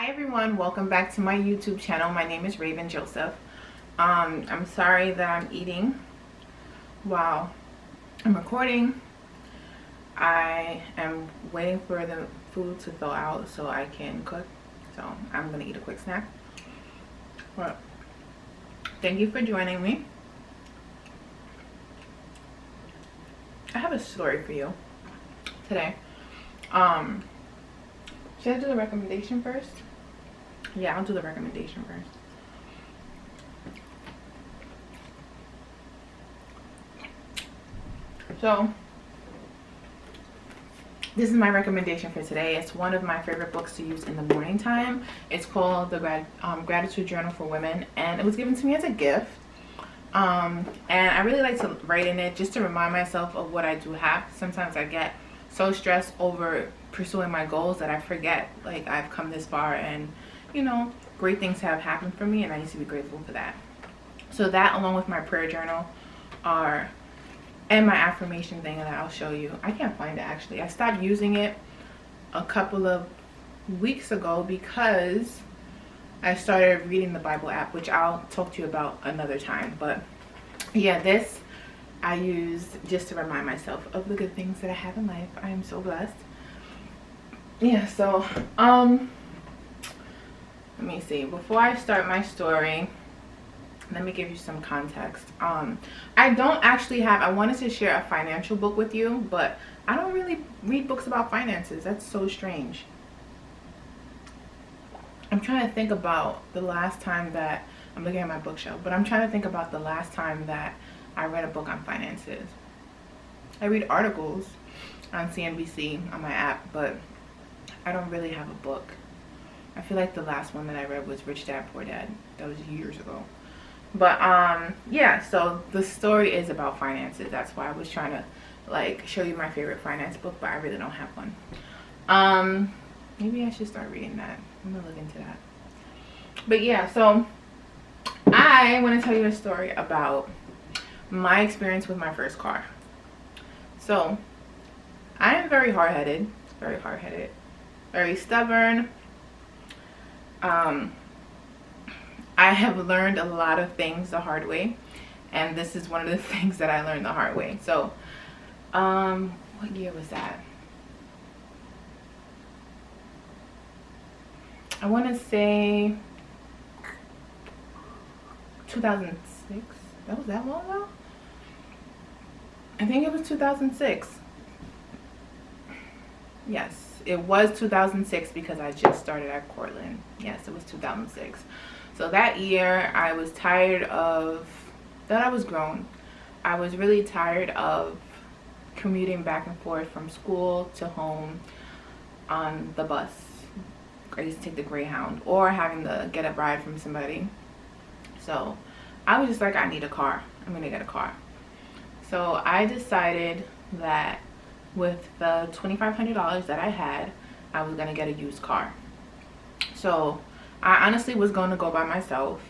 Hi everyone, welcome back to my YouTube channel. My name is Raven Joseph. I'm sorry that I'm eating while I'm recording. I am waiting for the food to thaw out so I can cook. So I'm gonna eat a quick snack. But thank you for joining me. I have a story for you today. Should I do the recommendation first? Yeah, I'll do the recommendation first. So, this is my recommendation for today. It's one of my favorite books to use in the morning time. It's called The Gratitude Journal for Women, and it was given to me as a gift. And I really like to write in it just to remind myself of what I do have. Sometimes I get so stressed over pursuing my goals that I forget like I've come this far, and you know, great things have happened for me and I need to be grateful for that. So that, along with my prayer journal, are and my affirmation thing that I'll show you. I can't find it actually. I stopped using it a couple of weeks ago because I started reading the Bible app, which I'll talk to you about another time. But yeah, this I use just to remind myself of the good things that I have in life. I am so blessed. Yeah, so let me see. Before I start my story, let me give you some context. I don't actually have, I wanted to share a financial book with you, but I don't really read books about finances. That's so strange. I'm trying to think about the last time that, I'm looking at my bookshelf, but I'm trying to think about the last time that I read a book on finances. I read articles on CNBC on my app, but I don't really have a book. I feel like the last one that I read was Rich Dad Poor Dad. That was years ago. But yeah, so the story is about finances. That's why I was trying to like show you my favorite finance book, but I really don't have one. Maybe I should start reading that. I'm gonna look into that. But yeah, so I want to tell you a story about my experience with my first car. So I am very hard-headed, very stubborn. I have learned a lot of things the hard way, and this is one of the things that I learned the hard way. So what year was that? I want to say 2006. That was that long ago? I think it was 2006. Yes, it was 2006 because I just started at Cortland. Yes, it was 2006. So that year I was tired of that. I was grown. I was really tired of commuting back and forth from school to home on the bus. I used to take the Greyhound or having to get a ride from somebody. So I was just like, I need a car. I'm gonna get a car. So I decided that with the $2,500 that I had, I was gonna get a used car. So I honestly was going to go by myself,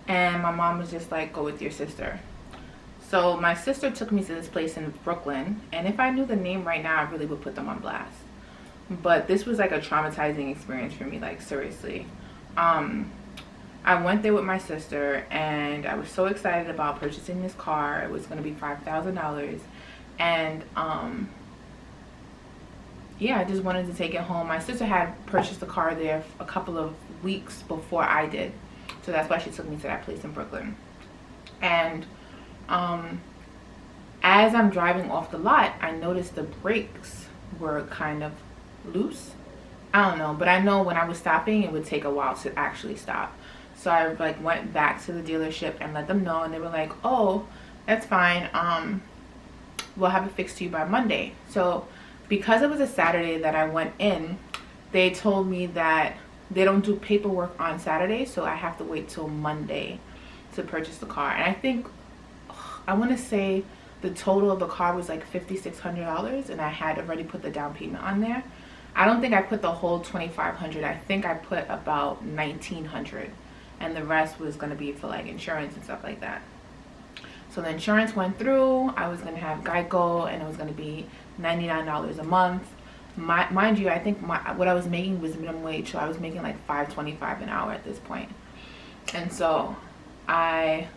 and my mom was just like, go with your sister. So my sister took me to this place in Brooklyn, and if I knew the name right now, I really would put them on blast. But this was like a traumatizing experience for me, like seriously. I went there with my sister, and I was so excited about purchasing this car. It was going to be $5,000, and yeah, I just wanted to take it home. My sister had purchased the car there a couple of weeks before I did, so that's why she took me to that place in Brooklyn. And as I'm driving off the lot, I noticed the brakes were kind of loose. I don't know, but I know when I was stopping, it would take a while to actually stop. So I like went back to the dealership and let them know, and they were like, oh, that's fine, we'll have it fixed to you by Monday. So because it was a Saturday that I went in, they told me that they don't do paperwork on Saturday, so I have to wait till Monday to purchase the car. And I think, I want to say the total of the car was like $5,600, and I had already put the down payment on there. I don't think I put the whole $2,500. I think I put about $1,900, and the rest was going to be for like insurance and stuff like that. So the insurance went through. I was going to have Geico, and it was going to be $99 a month. mind you, I think what I was making was minimum wage, so I was making like $5.25 an hour at this point. And so I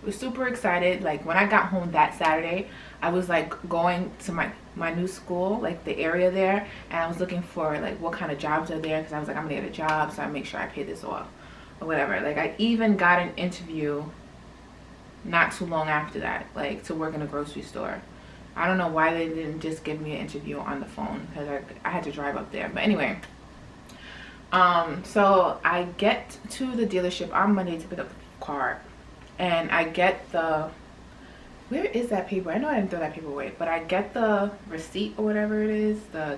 was super excited. Like when I got home that Saturday, I was like going to my new school, like the area there, and I was looking for like what kind of jobs are there, because I was like, I'm gonna get a job, so I make sure I pay this off or whatever. Like I even got an interview not too long after that, like to work in a grocery store. I don't know why they didn't just give me an interview on the phone, because I had to drive up there. But anyway, so I get to the dealership on Monday to pick up the car, and I get the, where is that paper? I know I didn't throw that paper away, but I get the receipt or whatever it is, the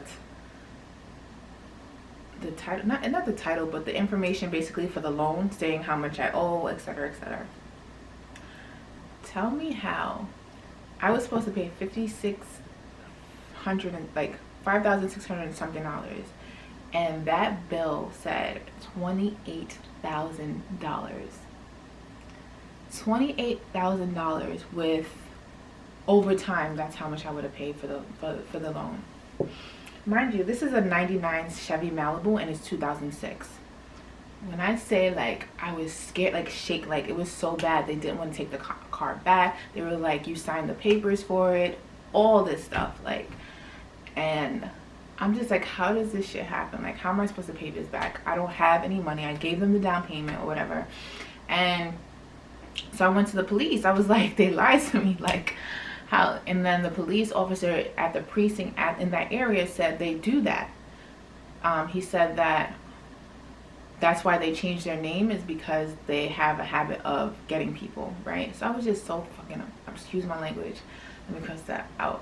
title, not the title, but the information basically for the loan, saying how much I owe, etc., etc. Tell me how I was supposed to pay $5,600 and like $5,600 and something dollars, and that bill said $28,000. $28,000 with overtime. That's how much I would have paid for the loan. Mind you, this is a '99 Chevy Malibu, and it's 2006. When I say like I was scared, like shake, like it was so bad, they didn't want to take the car back. They were like, you signed the papers for it, all this stuff, like, and I'm just like, how does this shit happen? Like, how am I supposed to pay this back? I don't have any money. I gave them the down payment or whatever. And so I went to the police. I was like, they lied to me, like how? And then the police officer at the precinct in that area said they do that. He said that that's why they changed their name, is because they have a habit of getting people, right? So I was just so fucking, excuse my language, let me cross that out.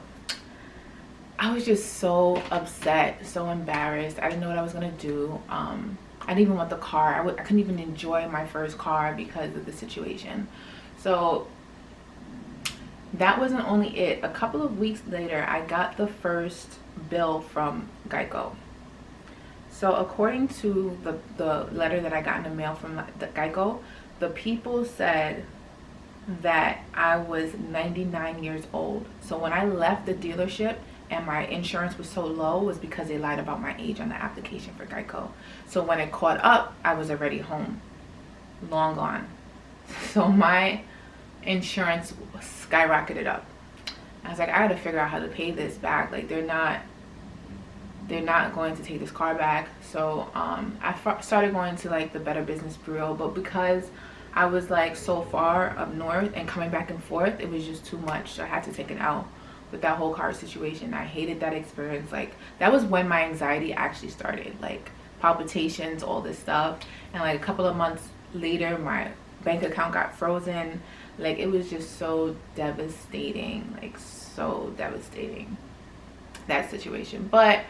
I was just so upset, so embarrassed. I didn't know what I was gonna do. I didn't even want the car. I couldn't even enjoy my first car because of the situation. So that wasn't only it. A couple of weeks later, I got the first bill from Geico. So according to the letter that I got in the mail from the Geico, the people said that I was 99 years old. So when I left the dealership and my insurance was so low, was because they lied about my age on the application for Geico. So when it caught up, I was already home, long gone. So my insurance skyrocketed up. I was like, I gotta figure out how to pay this back. Like they're not going to take this car back. So I started going to like the Better Business Bureau, but because I was like so far up north and coming back and forth, it was just too much. So I had to take it out with that whole car situation. I hated that experience. Like that was when my anxiety actually started, like palpitations, all this stuff. And like a couple of months later, my bank account got frozen. Like it was just so devastating, like so devastating, that situation. But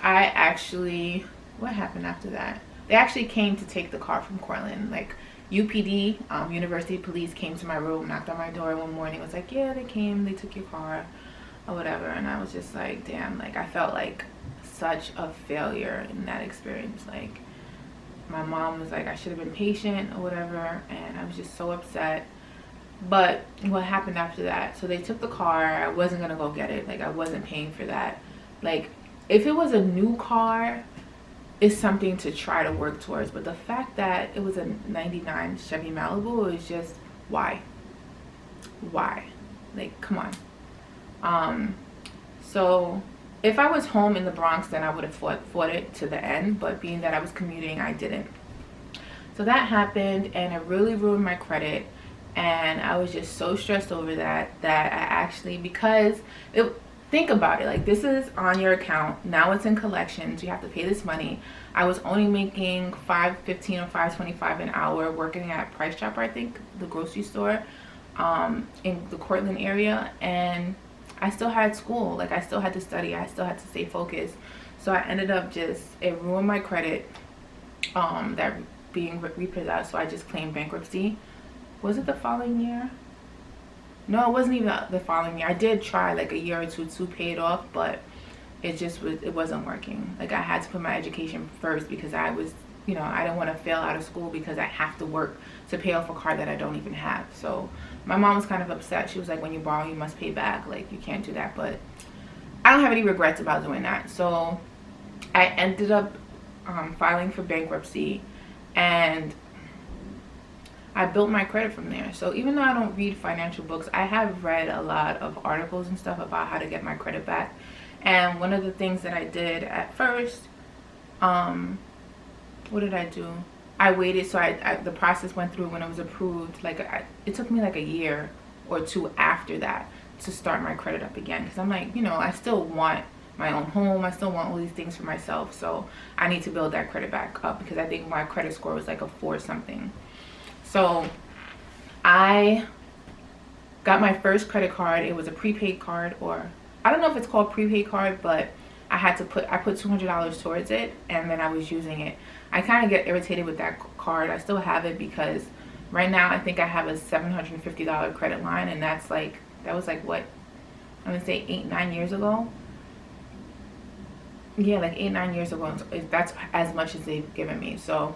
I actually, what happened after that? They actually came to take the car from Cortland. Like UPD, University Police, came to my room, knocked on my door one morning, was like, yeah, they came, they took your car or whatever. And I was just like, damn, like I felt like such a failure in that experience. Like my mom was like, I should have been patient or whatever, and I was just so upset. But what happened after that? So they took the car. I wasn't gonna go get it. Like I wasn't paying for that. Like if it was a new car, it's something to try to work towards. But the fact that it was a '99 Chevy Malibu is just, why? Like come on. So if I was home in the Bronx, then I would have fought it to the end. But being that I was commuting, I didn't. So that happened, and it really ruined my credit. And I was just so stressed over that I actually, because think about it, like this is on your account, now it's in collections, you have to pay this money. I was only making $5.15 or $5.25 an hour working at Price Chopper, I think, the grocery store in the Cortland area, and I still had school. Like I still had to study, I still had to stay focused. So I ended up just, it ruined my credit, that being repossessed. So I just claimed bankruptcy. Was it the following year? No, it wasn't even the following year. I did try like a year or two to pay it off, but it wasn't working. Like I had to put my education first, because I was, you know, I didn't want to fail out of school because I have to work to pay off a car that I don't even have. So my mom was kind of upset. She was like, when you borrow, you must pay back. Like you can't do that. But I don't have any regrets about doing that. So I ended up filing for bankruptcy, and I built my credit from there. So even though I don't read financial books, I have read a lot of articles and stuff about how to get my credit back. And one of the things that I did at first, what did I do? I waited, so the process went through when it was approved. Like it took me like a year or two after that to start my credit up again, because I'm like, you know, I still want my own home, I still want all these things for myself, so I need to build that credit back up, because I think my credit score was like a 4 something. So I got my first credit card. It was a prepaid card, or I don't know if it's called prepaid card, but I put $200 towards it, and then I was using it. I kind of get irritated with that card. I still have it because right now I think I have a $750 credit line, and that was like, what, I'm gonna say 8-9 years ago. Yeah, like 8-9 years ago. That's as much as they've given me. So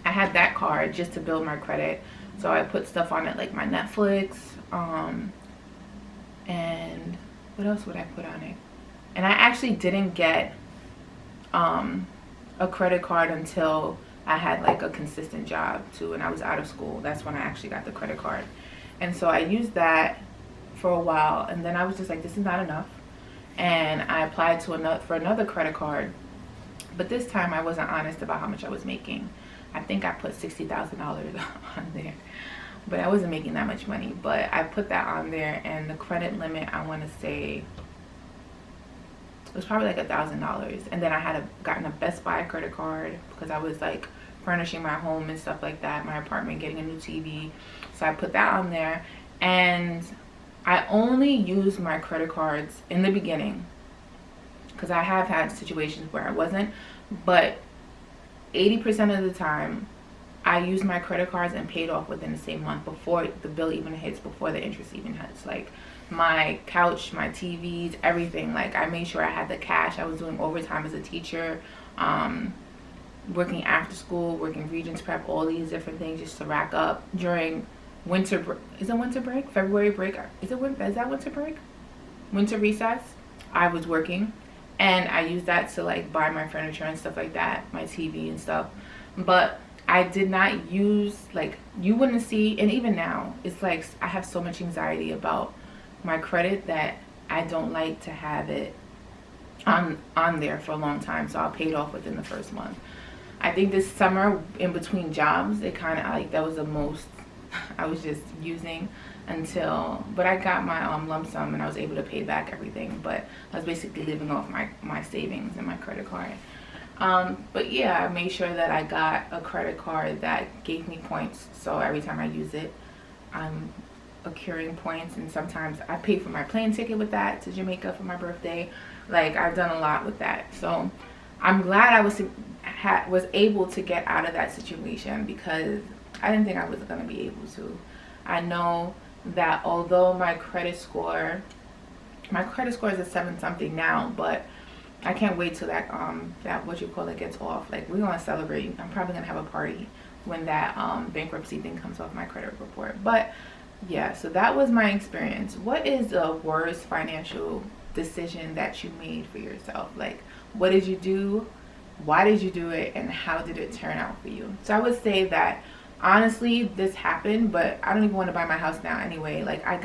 I had that card just to build my credit. So I put stuff on it like my Netflix, and what else would I put on it? And I actually didn't get a credit card until I had like a consistent job too, and I was out of school. That's when I actually got the credit card. And so I used that for a while, and then I was just like, this is not enough. And I applied for another credit card, but this time I wasn't honest about how much I was making. I think I put $60,000 on there, but I wasn't making that much money. But I put that on there, and the credit limit, I want to say, it was probably like $1,000. And then I had gotten a Best Buy credit card because I was like furnishing my home and stuff like that, my apartment, getting a new TV. So I put that on there, and I only used my credit cards in the beginning, because I have had situations where I wasn't, but 80% of the time I used my credit cards and paid off within the same month, before the bill even hits, before the interest even hits. Like my couch, my TVs, everything. Like I made sure I had the cash. I was doing overtime as a teacher, working after school, working Regents Prep, all these different things just to rack up during winter break. Is it winter break? February break? Is that winter break? Winter recess? I was working, and I used that to like buy my furniture and stuff like that, my TV and stuff. But I did not use, like, you wouldn't see, and even now it's like I have so much anxiety about my credit that I don't like to have it on there for a long time. So I paid off within the first month. I think this summer in between jobs, it kind of like, that was the most I was just using until, but I got my lump sum, and I was able to pay back everything. But I was basically living off my savings and my credit card. But yeah, I made sure that I got a credit card that gave me points, so every time I use it, I'm accruing points. And sometimes I paid for my plane ticket with that to Jamaica for my birthday. Like I've done a lot with that. So I'm glad I was able to get out of that situation, because I didn't think I was going to be able to. I know that although my credit score is a 7 something now, but I can't wait till that gets off. Like, we're going to celebrate. I'm probably going to have a party when that bankruptcy thing comes off my credit report. But yeah, so that was my experience. What is the worst financial decision that you made for yourself? Like, what did you do? Why did you do it? And how did it turn out for you? So I would say that honestly, this happened, but I don't even want to buy my house now anyway. Like I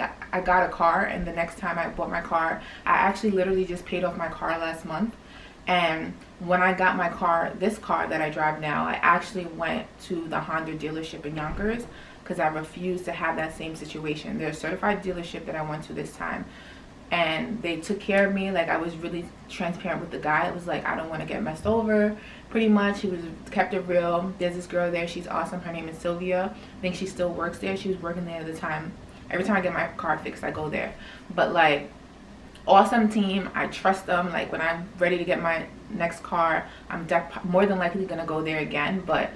got a car, and the next time I bought my car, I actually literally just paid off my car last month. And when I got my car, this car that I drive now, I actually went to the Honda dealership in Yonkers, because I refused to have that same situation. They're a certified dealership that I went to this time, and they took care of me. Like, I was really transparent with the guy. It was like, I don't want to get messed over, pretty much. He kept it real. There's this girl there, she's awesome. Her name is Sylvia. I think she still works there. She was working there at the time. Every time I get my car fixed, I go there. But like, awesome team. I trust them. Like, when I'm ready to get my next car, I'm more than likely gonna go there again. But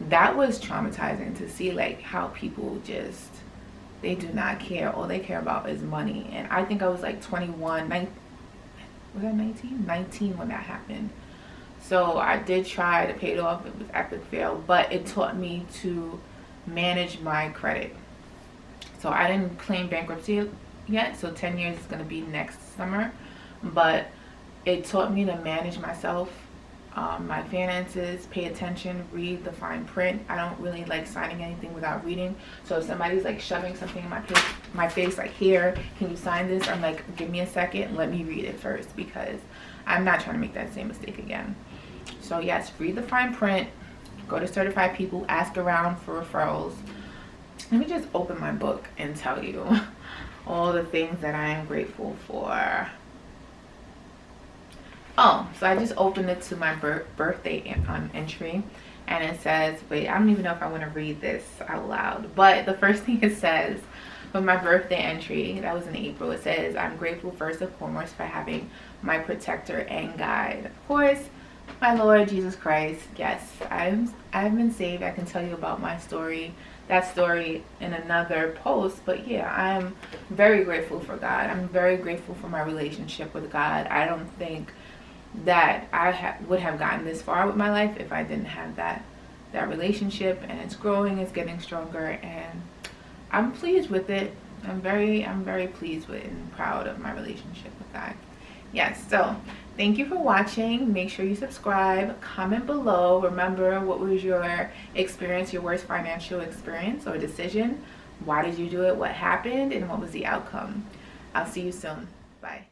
that was traumatizing to see, like, how people just, they do not care. All they care about is money. And I think I was like 21, was I 19? 19 when that happened. So I did try to pay it off. It was epic fail, but it taught me to manage my credit. So I didn't claim bankruptcy yet, so 10 years is going to be next summer, but it taught me to manage myself my finances, pay attention, read the fine print. I don't really like signing anything without reading. So if somebody's like shoving something in my face like, here, can you sign this? I'm like, give me a second, let me read it first, because I'm not trying to make that same mistake again. So yes, read the fine print, go to certified people, ask around for referrals. Let me just open my book and tell you all the things that I am grateful for. Oh, so I just opened it to my birthday entry, and it says, wait, I don't even know if I want to read this out loud, but the first thing it says with my birthday entry, that was in April, it says, I'm grateful first and foremost for having my protector and guide. Of course, my Lord Jesus Christ. Yes, I've been saved. I can tell you about my story, that story, in another post. But yeah, I'm very grateful for God. I'm very grateful for my relationship with God. I don't think that I would have gotten this far with my life if I didn't have that relationship, and it's growing, it's getting stronger, and I'm pleased with it. I'm very pleased with and proud of my relationship with God. Yes, so thank you for watching. Make sure you subscribe, comment below. Remember, what was your experience, your worst financial experience or decision? Why did you do it? What happened? And what was the outcome? I'll see you soon. Bye.